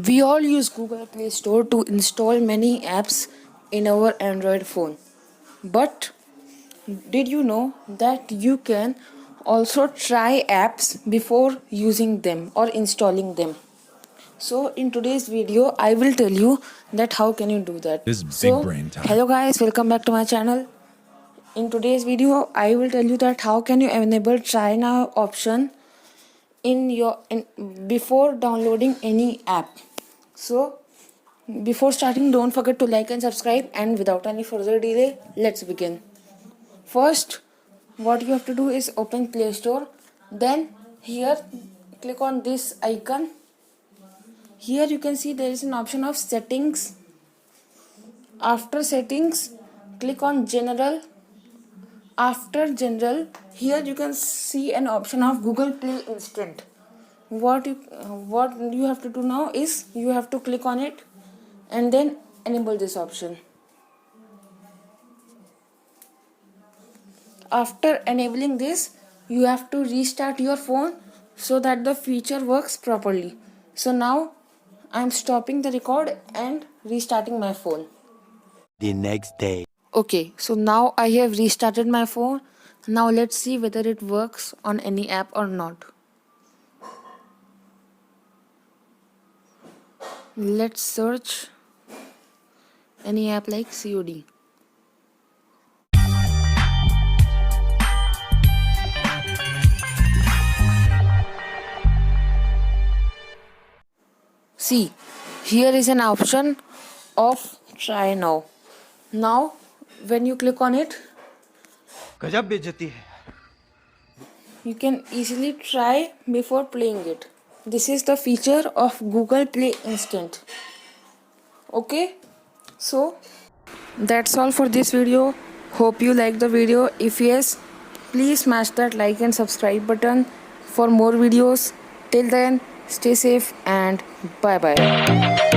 We all use Google Play Store to install many apps in our Android phone. But did you know that you can also try apps before using them or installing them? So in today's video, I will tell you that how can you do that. This is big brain time. Hello guys, welcome back to my channel. In today's video, I will tell you that how can you enable TryNow option before downloading any app. So before starting, don't forget to like and subscribe, and without any further delay, let's begin. First, what you have to do is open Play Store. Then here click on this icon. Here you can see there is an option of settings. After settings, click on general. After general, here you can see an option of Google Play Instant. What you have to do now is you have to click on it and then enable this option. After enabling this, you have to restart your phone so that the feature works properly. So now I'm stopping the record and restarting my phone. The next day. Okay, so now I have restarted my phone. Now let's see whether it works on any app or not. Let's search any app like COD. See, here is an option of TryNow. Now, when you click on it, गजब बेइज्जती है. you can easily try before playing it. This is the feature of Google Play Instant. Okay, so that's all for this video. Hope you liked the video. If yes, please smash that like and subscribe button for more videos. Till then, stay safe and bye bye.